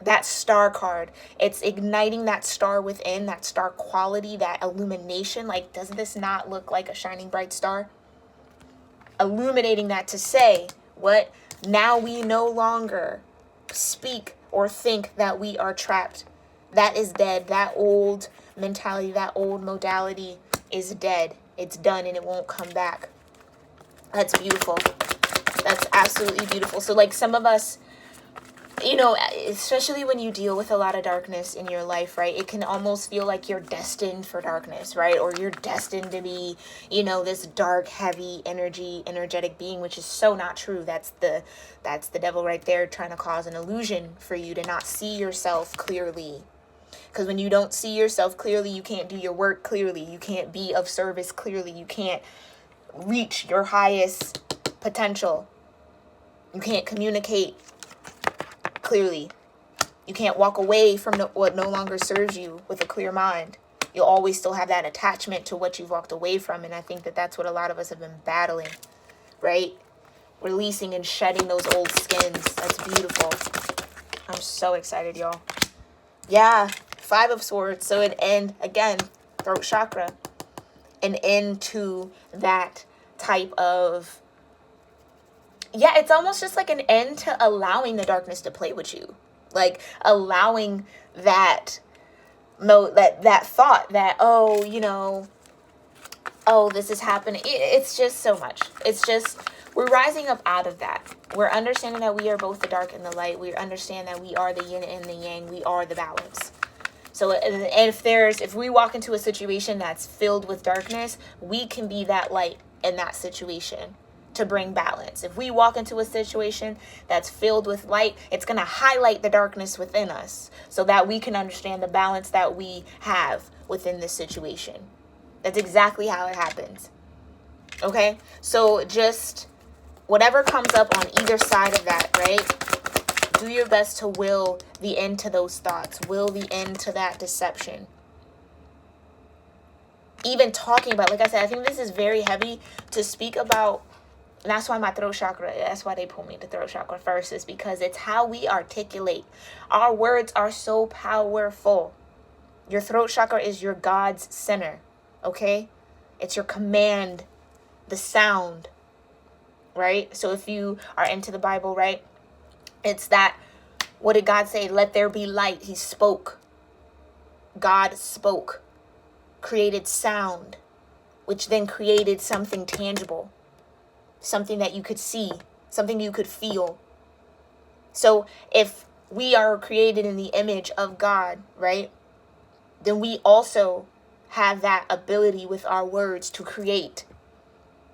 That star card, it's igniting that star within, that star quality, that illumination. Like, does this not look like a shining bright star? Illuminating that to say, what? Now we no longer speak or think that we are trapped. That is dead. That old mentality, that old modality is dead. It's done and it won't come back. That's beautiful. That's absolutely beautiful. So like some of us, you know, especially when you deal with a lot of darkness in your life, right? It can almost feel like you're destined for darkness, right? Or you're destined to be, you know, this dark, heavy energetic being, which is so not true. That's the devil right there trying to cause an illusion for you to not see yourself clearly. Because when you don't see yourself clearly, you can't do your work clearly. You can't be of service clearly. You can't reach your highest potential. You can't communicate clearly. You can't walk away from what no longer serves you with a clear mind. You'll always still have that attachment to what you've walked away from. And I think that that's what a lot of us have been battling, right? Releasing and shedding those old skins. That's beautiful. I'm so excited, y'all. Yeah, 5 of Swords. So an end, again, throat chakra. An end to that type of, yeah, it's almost just like an end to allowing the darkness to play with you. Like allowing that thought that, oh, you know, oh, this is happening. It's just so much. It's just, we're rising up out of that. We're understanding that we are both the dark and the light. We understand that we are the yin and the yang. We are the balance. So if we walk into a situation that's filled with darkness, we can be that light in that situation to bring balance. If we walk into a situation that's filled with light, it's going to highlight the darkness within us so that we can understand the balance that we have within this situation. That's exactly how it happens. Okay? So just whatever comes up on either side of that, right? Do your best to will the end to those thoughts. Will the end to that deception. Even talking about, like I said, I think this is very heavy to speak about. And that's why my throat chakra, that's why they pull me to throat chakra first, is because it's how we articulate. Our words are so powerful. Your throat chakra is your God's center, okay? It's your command, the sound, right? So if you are into the Bible, right? It's that, what did God say? Let there be light. He spoke. God spoke, created sound, which then created something tangible. Something that you could see, something you could feel. So if we are created in the image of God, right, then we also have that ability with our words to create.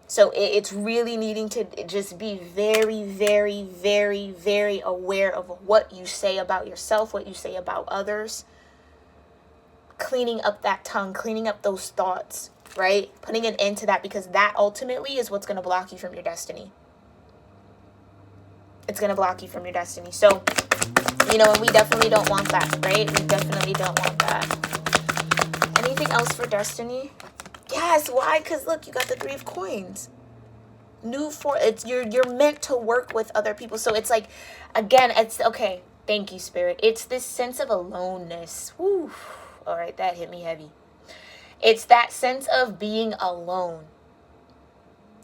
So it's really needing to just be very, very, very, very aware of what you say about yourself, what you say about others. Cleaning up that tongue, cleaning up those thoughts. Right? Putting an end to that, because that ultimately is what's going to block you from your destiny. It's going to block you from your destiny. So, you know, and we definitely don't want that, right? We definitely don't want that. Anything else for destiny? Yes. Why? Because look, you got the 3 of coins. You're meant to work with other people. So it's like, again, it's okay. Thank you, Spirit. It's this sense of aloneness. Woo. All right. That hit me heavy. It's that sense of being alone.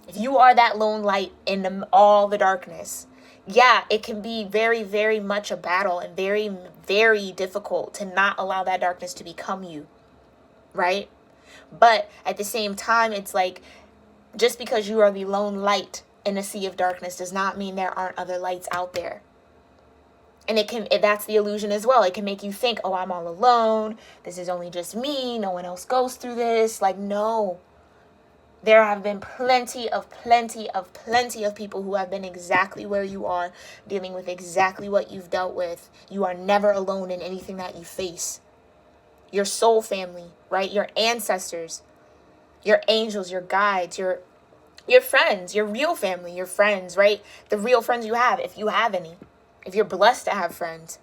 If you are that lone light in all the darkness, yeah, it can be very, very much a battle and very, very difficult to not allow that darkness to become you, right? But at the same time, it's like, just because you are the lone light in a sea of darkness does not mean there aren't other lights out there. And that's the illusion as well. It can make you think, oh, I'm all alone. This is only just me. No one else goes through this. Like, no. There have been plenty of people who have been exactly where you are, dealing with exactly what you've dealt with. You are never alone in anything that you face. Your soul family, right? Your ancestors, your angels, your guides, your friends, your real family, your friends, right? The real friends you have, if you have any. If you're blessed to have friends,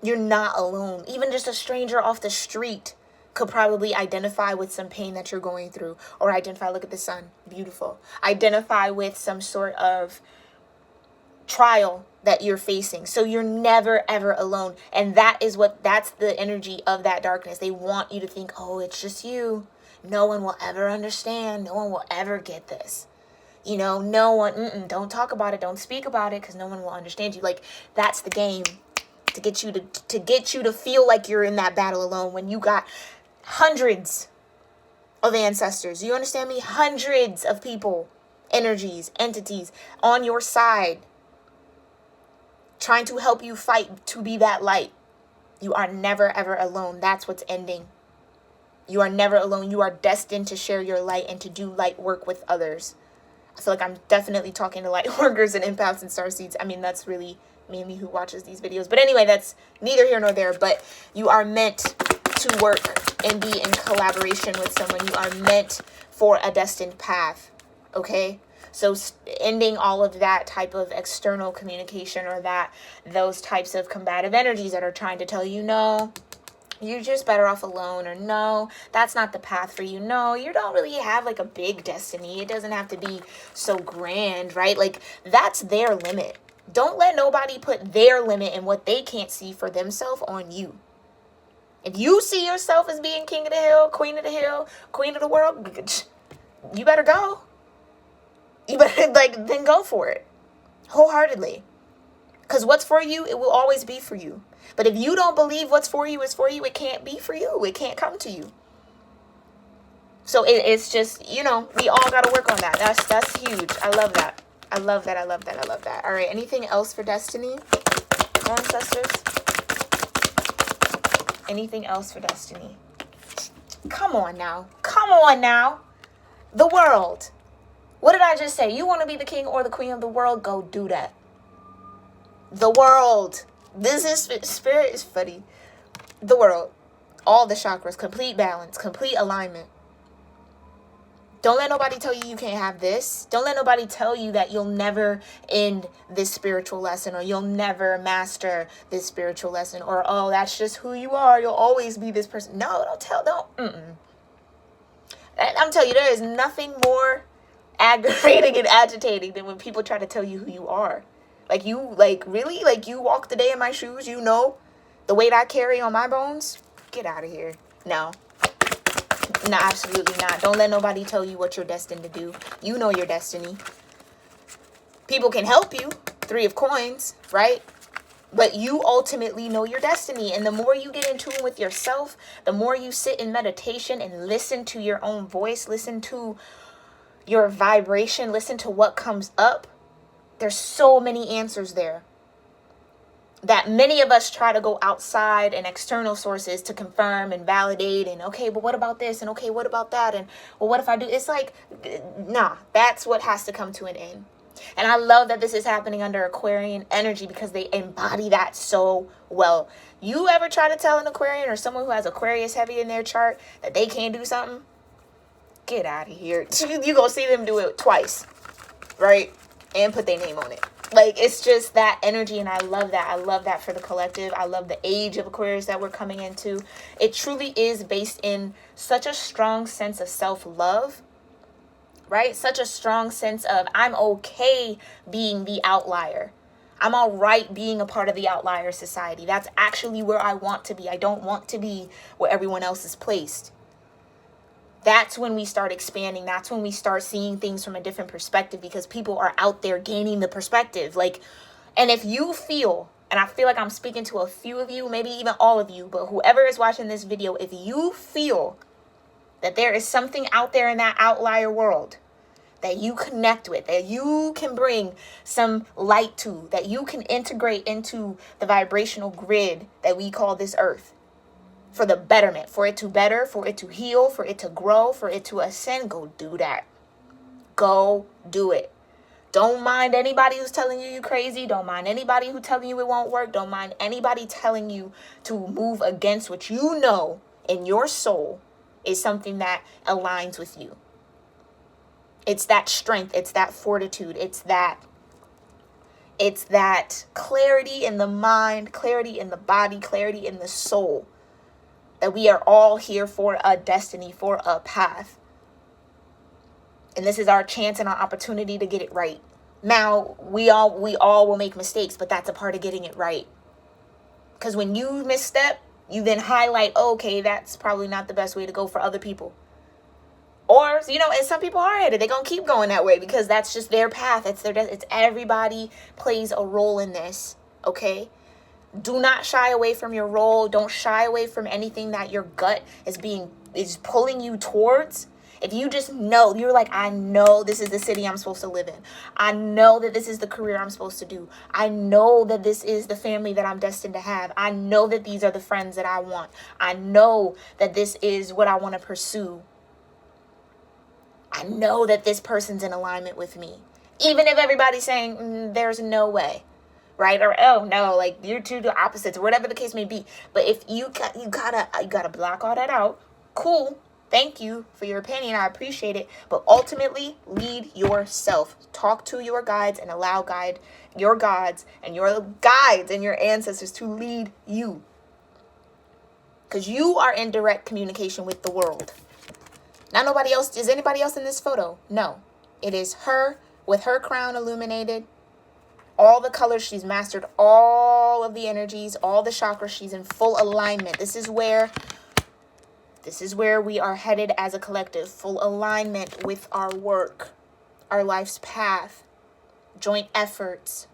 you're not alone. Even just a stranger off the street could probably identify with some pain that you're going through, or identify, look at the sun, beautiful. Identify with some sort of trial that you're facing. So you're never, ever alone. And that's the energy of that darkness. They want you to think, oh, it's just you. No one will ever understand. No one will ever get this. You know, no one, don't talk about it. Don't speak about it, because no one will understand you. Like, that's the game, to get you to feel like you're in that battle alone when you got hundreds of ancestors. You understand me? Hundreds of people, energies, entities on your side. trying to help you fight to be that light. You are never, ever alone. That's what's ending. You are never alone. You are destined to share your light and to do light work with others. I feel like I'm definitely talking to light workers and empaths and starseeds. I mean, that's really mainly who watches these videos. But anyway, that's neither here nor there. But you are meant to work and be in collaboration with someone. You are meant for a destined path. Okay? So ending all of that type of external communication or those types of combative energies that are trying to tell you, no, you're just better off alone, or no, that's not the path for you. No, you don't really have like a big destiny. It doesn't have to be so grand, right? Like, that's their limit. Don't let nobody put their limit and what they can't see for themselves on you. If you see yourself as being king of the hill, queen of the world, you better go. You better, then go for it wholeheartedly. Because what's for you, it will always be for you. But if you don't believe what's for you is for you, it can't be for you. It can't come to you. So it's just, we all got to work on that. That's huge. I love that. I love that. I love that. I love that. All right. Anything else for destiny, ancestors? Anything else for destiny? Come on now. Come on now. The world. What did I just say? You want to be the king or the queen of the world? Go do that. The world. This is spirit is funny. The world. All the chakras. Complete balance. Complete alignment. Don't let nobody tell you can't have this. Don't let nobody tell you that you'll never end this spiritual lesson, or you'll never master this spiritual lesson, or, oh, that's just who you are. You'll always be this person. No, I'm telling you, there is nothing more aggravating and agitating than when people try to tell you who you are. Really? You walk the day in my shoes, the weight I carry on my bones? Get out of here. No, absolutely not. Don't let nobody tell you what you're destined to do. You know your destiny. People can help you. 3 of coins, right? But you ultimately know your destiny. And the more you get in tune with yourself, the more you sit in meditation and listen to your own voice, listen to your vibration, listen to what comes up. There's so many answers there that many of us try to go outside and external sources to confirm and validate, and okay, but what about this? And okay, what about that? And well, what if I do? It's like, nah, that's what has to come to an end. And I love that this is happening under Aquarian energy because they embody that so well. You ever try to tell an Aquarian or someone who has Aquarius heavy in their chart that they can't do something? Get out of here. You gonna see them do it twice, right? And put their name on it. It's just that energy, and I love that. I love that for the collective. I love the age of Aquarius that we're coming into. It truly is based in such a strong sense of self-love, right? Such a strong sense of, I'm okay being the outlier. I'm all right being a part of the outlier society. That's actually where I want to be. I don't want to be where everyone else is placed. That's when we start expanding. That's when we start seeing things from a different perspective, because people are out there gaining the perspective. And if you feel, and I feel like I'm speaking to a few of you, maybe even all of you, but whoever is watching this video, if you feel that there is something out there in that outlier world that you connect with, that you can bring some light to, that you can integrate into the vibrational grid that we call this earth, for the betterment, for it to better, for it to heal, for it to grow, for it to ascend, go do that. Go do it. Don't mind anybody who's telling you you're crazy. Don't mind anybody who's telling you it won't work. Don't mind anybody telling you to move against what you know in your soul is something that aligns with you. It's that strength. It's that fortitude. It's that clarity in the mind, clarity in the body, clarity in the soul. That we are all here for a destiny, for a path. And this is our chance and our opportunity to get it right. Now, we all will make mistakes, but that's a part of getting it right. Because when you misstep, you then highlight, okay, that's probably not the best way to go for other people. Or, and some people are headed. They're going to keep going that way because that's just their path. It's everybody plays a role in this, okay? Do not shy away from your role. Don't shy away from anything that your gut is pulling you towards. If you just know, you're like, I know this is the city I'm supposed to live in. I know that this is the career I'm supposed to do. I know that this is the family that I'm destined to have. I know that these are the friends that I want. I know that this is what I want to pursue. I know that this person's in alignment with me. Even if everybody's saying, there's no way. Right? Or, oh no, like you're two opposites, or whatever the case may be. But if you gotta block all that out. Cool. Thank you for your opinion. I appreciate it. But ultimately, lead yourself. Talk to your guides and allow your gods and your ancestors to lead you. Because you are in direct communication with the world. Not nobody else. Is anybody else in this photo? No. It is her with her crown illuminated. All the colors, she's mastered all of the energies, all the chakras, she's in full alignment. This is where we are headed as a collective. Full alignment with our work, our life's path, joint efforts,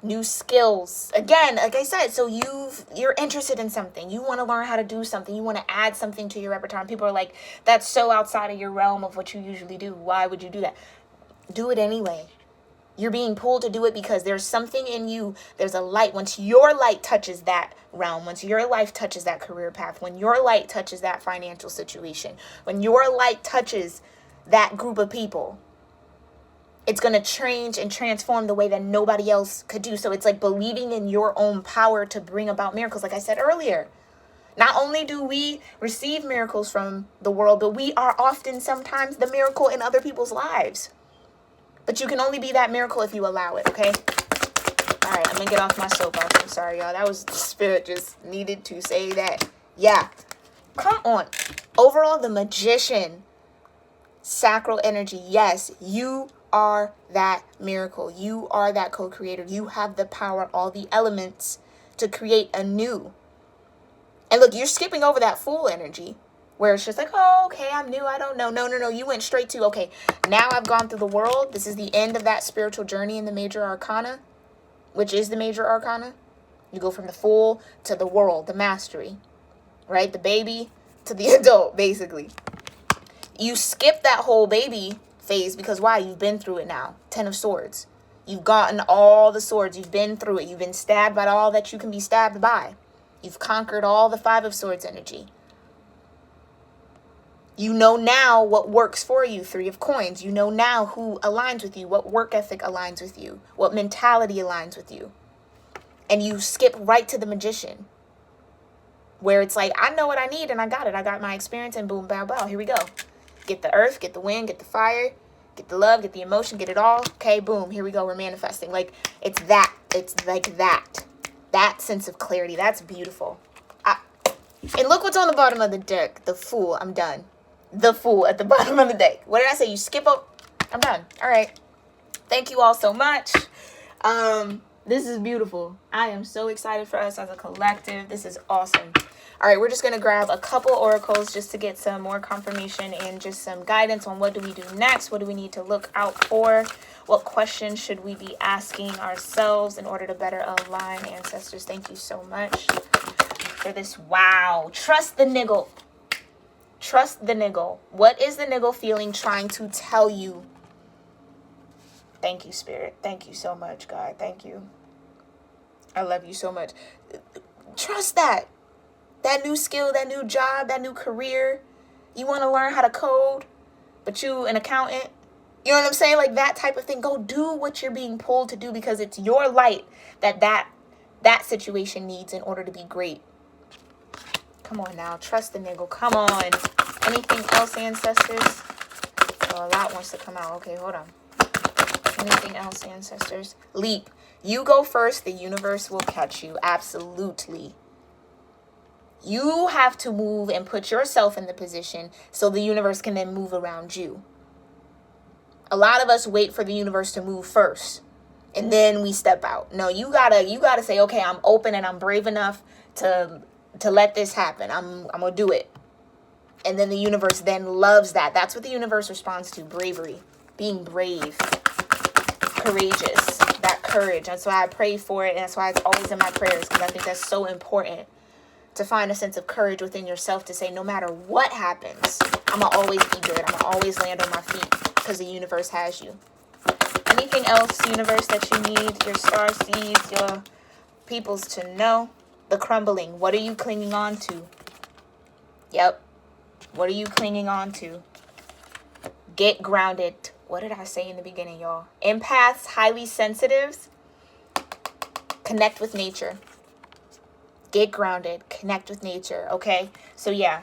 new skills. Again, like I said, so you're interested in something. You want to learn how to do something. You want to add something to your repertoire. And people are like, that's so outside of your realm of what you usually do. Why would you do that? Do it anyway. You're being pulled to do it because there's something in you. There's a light. Once your light touches that realm, once your life touches that career path, when your light touches that financial situation, when your light touches that group of people, it's going to change and transform the way that nobody else could do. So it's like believing in your own power to bring about miracles. Like I said earlier, not only do we receive miracles from the world, but we are often sometimes the miracle in other people's lives. But you can only be that miracle if you allow it, okay? All right, I'm going to get off my soapbox. I'm sorry, y'all. That was the spirit just needed to say that. Yeah. Come on. Overall, the magician, sacral energy. Yes, you are that miracle. You are that co-creator. You have the power, all the elements to create anew. And look, you're skipping over that Fool energy. Where it's just like, oh, okay, I'm new, I don't know. No. You went straight to, okay, now I've gone through the world. This is the end of that spiritual journey in the major arcana, which is the major arcana. You go from the Fool to the world, the mastery, right? The baby to the adult, basically. You skip that whole baby phase because why? You've been through it now. 10 of Swords. You've gotten all the swords. You've been through it. You've been stabbed by all that you can be stabbed by. You've conquered all the 5 of Swords energy. You know now what works for you, 3 of Coins. You know now who aligns with you, what work ethic aligns with you, what mentality aligns with you. And you skip right to the Magician, where it's like, I know what I need and I got it. I got my experience and boom, bow, bow. Here we go. Get the earth, get the wind, get the fire, get the love, get the emotion, get it all. Okay, boom, here we go. We're manifesting. Like, it's that. It's like that. That sense of clarity. That's beautiful. And look what's on the bottom of the deck. The Fool. I'm done. The Fool at the bottom of the deck. What did I say? You skip up. I'm done. All right. Thank you all so much. This is beautiful. I am so excited for us as a collective. This is awesome. All right, we're just going to grab a couple oracles just to get some more confirmation and just some guidance on what do we do next? What do we need to look out for? What questions should we be asking ourselves in order to better align? Ancestors, thank you so much for this. Wow. Trust the niggle. Trust the niggle. What is the niggle feeling trying to tell you? Thank you, Spirit. Thank you so much, God. Thank you. I love you so much. Trust that. That new skill, that new job, that new career. You want to learn how to code, but you an accountant. You know what I'm saying? Like that type of thing. Go do what you're being pulled to do because it's your light that situation needs in order to be great. Come on now. Trust the niggle. Come on. Anything else, ancestors? Oh, a lot wants to come out. Okay, hold on. Anything else, ancestors? Leap. You go first. The universe will catch you. Absolutely. You have to move and put yourself in the position so the universe can then move around you. A lot of us wait for the universe to move first and then we step out. No, you gotta say, okay, I'm open and I'm brave enough to let this happen. I'm gonna do it. And then the universe then loves that. That's what the universe responds to. Bravery. Being brave. Courageous. That courage. That's why I pray for it. And that's why it's always in my prayers. Because I think that's so important. to find a sense of courage within yourself to say, no matter what happens, I'm going to always be good. I'm going to always land on my feet because the universe has you. Anything else, universe, that you need your star seeds, your peoples to know? The crumbling. What are you clinging on to? Yep. What are you clinging on to? Get grounded. What did I say in the beginning, y'all? Empaths, highly sensitives, connect with nature. Get grounded. Connect with nature. Okay? So yeah,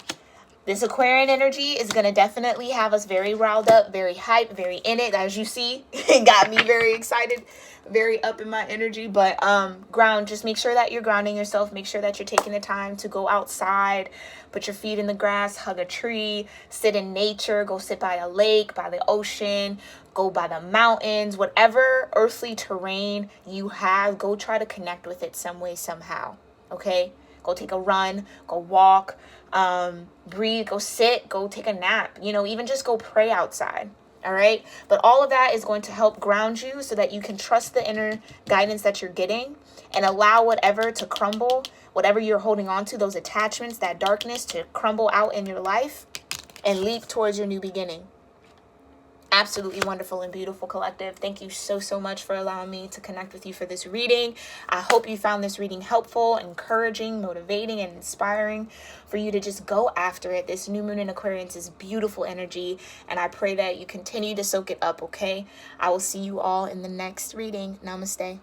this Aquarian energy is going to definitely have us very riled up, very hyped, very in it. As you see, it got me very excited, very up in my energy. But ground, just make sure that you're grounding yourself. Make sure that you're taking the time to go outside, put your feet in the grass, hug a tree, sit in nature, go sit by a lake, by the ocean, go by the mountains, whatever earthly terrain you have, go try to connect with it some way, somehow. Okay? Go take a run, go walk, breathe, go sit, go take a nap, you know, even just go pray outside. All right. But all of that is going to help ground you so that you can trust the inner guidance that you're getting and allow whatever to crumble, whatever you're holding on to, those attachments, that darkness to crumble out in your life and leap towards your new beginning. Absolutely wonderful and beautiful collective. Thank you so, so much for allowing me to connect with you for this reading. I hope you found this reading helpful, encouraging, motivating, and inspiring for you to just go after it. This new moon in Aquarius is beautiful energy, and I pray that you continue to soak it up, okay? I will see you all in the next reading. Namaste.